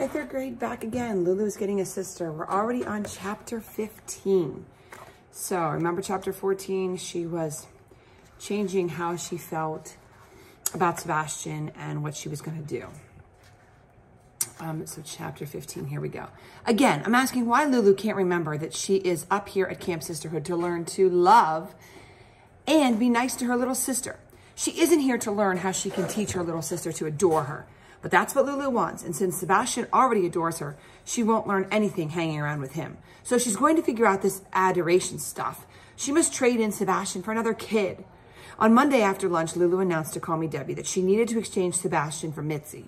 Hi, third grade, back again. Lulu's getting a sister. We're already on chapter 15. So remember chapter 14, she was changing how she felt about Sebastian and what she was going to do. So chapter 15, here we go. Again, I'm asking why Lulu can't remember that she is up here at Camp Sisterhood to learn to love and be nice to her little sister. She isn't here to learn how she can teach her little sister to adore her. But that's what Lulu wants. And since Sebastian already adores her, she won't learn anything hanging around with him. So she's going to figure out this adoration stuff. She must trade in Sebastian for another kid. On Monday after lunch, Lulu announced to Call Me Debbie that she needed to exchange Sebastian for Mitzi.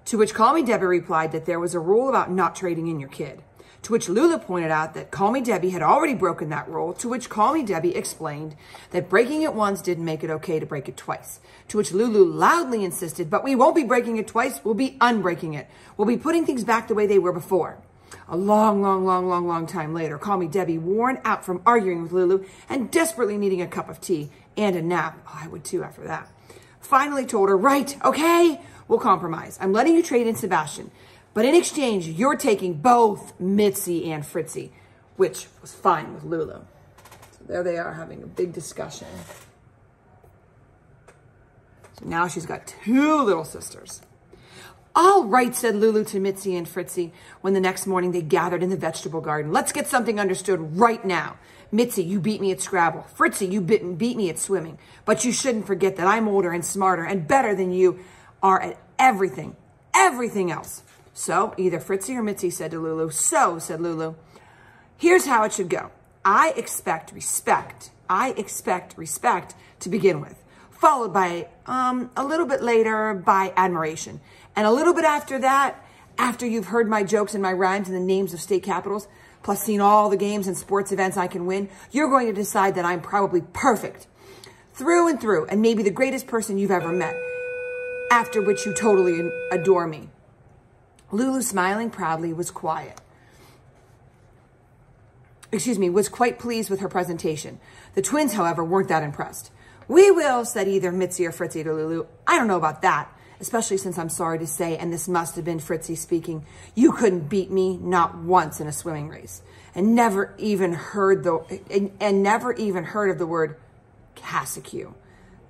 To which Call Me Debbie replied that there was a rule about not trading in your kid. To which Lulu pointed out that Call Me Debbie had already broken that rule, to which Call Me Debbie explained that breaking it once didn't make it okay to break it twice. To which Lulu loudly insisted, but we won't be breaking it twice, we'll be unbreaking it. We'll be putting things back the way they were before. A long time later, Call Me Debbie, worn out from arguing with Lulu and desperately needing a cup of tea and a nap, oh, I would too after that, finally told her, right, okay, we'll compromise. I'm letting you trade in Sebastian. But in exchange, you're taking both Mitzi and Fritzy, which was fine with Lulu. So there they are having a big discussion. So now she's got two little sisters. All right, said Lulu to Mitzi and Fritzy when the next morning they gathered in the vegetable garden. Let's get something understood right now. Mitzi, you beat me at Scrabble. Fritzy, you beat me at swimming. But you shouldn't forget that I'm older and smarter and better than you are at everything else. So, either Fritzy or Mitzi, said to Lulu. So, said Lulu, here's how it should go. I expect respect to begin with, followed by, a little bit later, by admiration. And a little bit after that, after you've heard my jokes and my rhymes and the names of state capitals, plus seen all the games and sports events I can win, you're going to decide that I'm probably perfect through and through, and maybe the greatest person you've ever met, after which you totally adore me. Lulu, smiling proudly, was quite pleased with her presentation. The twins, however, weren't that impressed. We will, said either Mitzi or Fritzy to Lulu. I don't know about that, especially since I'm sorry to say, and this must have been Fritzy speaking, you couldn't beat me not once in a swimming race, and never even heard of the word Cassecu.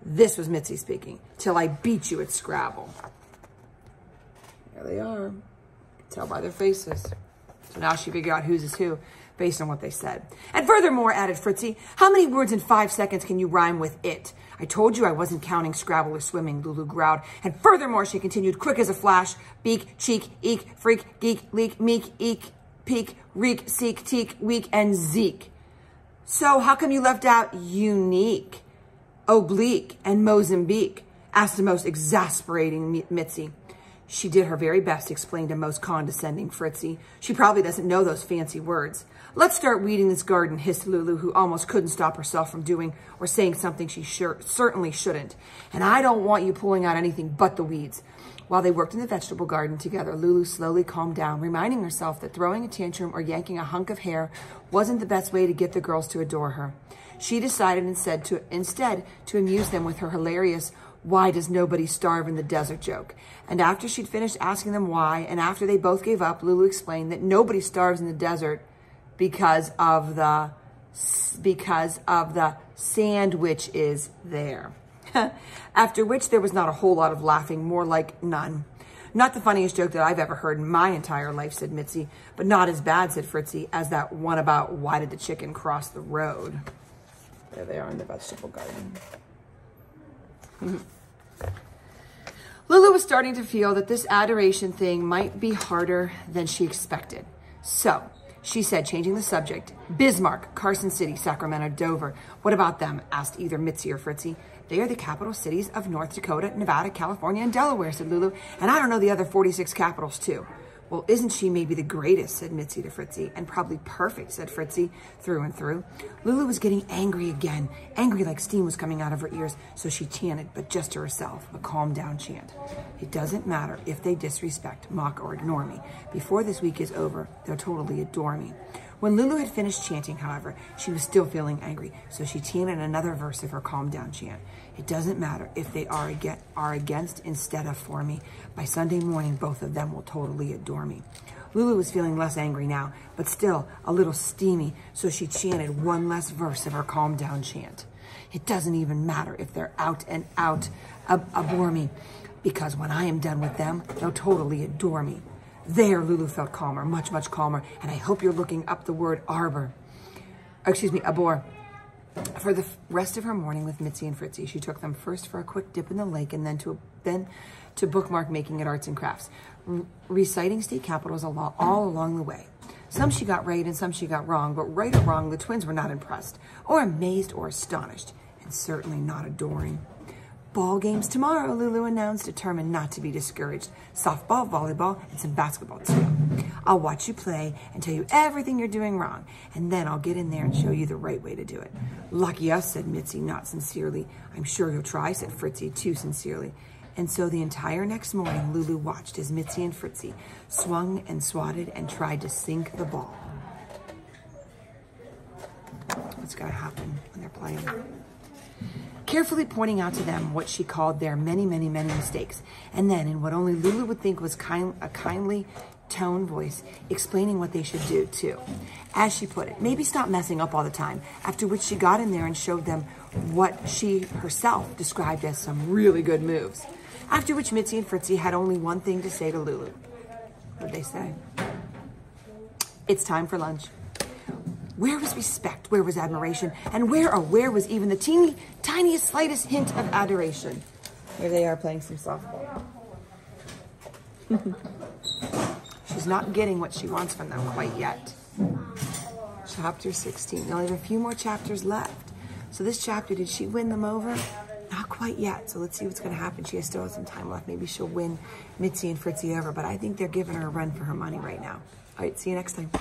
This was Mitzi speaking, till I beat you at Scrabble. There they are. Tell by their faces. So now she figured out whose is who based on what they said. And furthermore, added Fritzy, how many words in 5 seconds can you rhyme with it? I told you I wasn't counting Scrabble or swimming, Lulu growled. And furthermore, she continued, quick as a flash, beak, cheek, eek, freak, geek, leak, meek, eek, peek, reek, seek, teek, week, and Zeke. So how come you left out unique, oblique, and Mozambique? Asked the most exasperating Mitzi. She did her very best, explained a most condescending Fritzy. She probably doesn't know those fancy words. Let's start weeding this garden, hissed Lulu, who almost couldn't stop herself from doing or saying something she certainly shouldn't. And I don't want you pulling out anything but the weeds. While they worked in the vegetable garden together, Lulu slowly calmed down, reminding herself that throwing a tantrum or yanking a hunk of hair wasn't the best way to get the girls to adore her. She decided instead to amuse them with her hilarious "why does nobody starve in the desert" joke. And after she'd finished asking them why, and after they both gave up, Lulu explained that nobody starves in the desert because of the sand which is there. After which there was not a whole lot of laughing, more like none. Not the funniest joke that I've ever heard in my entire life, said Mitzi, but not as bad, said Fritzy, as that one about why did the chicken cross the road. There they are in the vegetable garden. Lulu was starting to feel that this adoration thing might be harder than she expected. So she said, changing the subject, Bismarck, Carson City, Sacramento, Dover. What about them? Asked either Mitzi or Fritzy. They are the capital cities of North Dakota, Nevada, California, and Delaware, said Lulu. And I don't know the other 46 capitals too. Well, isn't she maybe the greatest, said Mitzi to Fritzy, and probably perfect, said Fritzy, through and through. Lulu was getting angry again, angry like steam was coming out of her ears, so she chanted, but just to herself, a calm down chant. It doesn't matter if they disrespect, mock, or ignore me. Before this week is over, they'll totally adore me. When Lulu had finished chanting, however, she was still feeling angry, so she chanted another verse of her calm down chant. It doesn't matter if they are against instead of for me. By Sunday morning, both of them will totally adore me. Lulu was feeling less angry now, but still a little steamy, so she chanted one less verse of her calm down chant. It doesn't even matter if they're out and out abhor me, because when I am done with them, they'll totally adore me. There, Lulu felt calmer, much, much calmer, and I hope you're looking up the word abhor. For the rest of her morning with Mitzi and Fritzy, she took them first for a quick dip in the lake and then to bookmark making at Arts and Crafts, reciting state capitals all along the way. Some she got right and some she got wrong, but right or wrong, the twins were not impressed, or amazed, or astonished, and certainly not adoring. Ball games tomorrow, Lulu announced, determined not to be discouraged. Softball, volleyball, and some basketball too. I'll watch you play and tell you everything you're doing wrong, and then I'll get in there and show you the right way to do it. Lucky us, said Mitzi, not sincerely. I'm sure you'll try, said Fritzy, too sincerely. And so the entire next morning, Lulu watched as Mitzi and Fritzy swung and swatted and tried to sink the ball. What's going to happen when they're playing? Carefully pointing out to them what she called their many, many, many mistakes. And then, in what only Lulu would think was a kindly tone voice, explaining what they should do, too. As she put it, maybe stop messing up all the time, after which she got in there and showed them what she herself described as some really good moves. After which Mitzi and Fritzy had only one thing to say to Lulu. What'd they say? It's time for lunch. Where was respect? Where was admiration? And where was even the tiniest, slightest hint of adoration? Here they are playing some softball. She's not getting what she wants from them quite yet. Chapter 16. They only have a few more chapters left. So this chapter, did she win them over? Not quite yet. So let's see what's going to happen. She still has some time left. Maybe she'll win Mitzi and Fritzy over. But I think they're giving her a run for her money right now. All right, see you next time.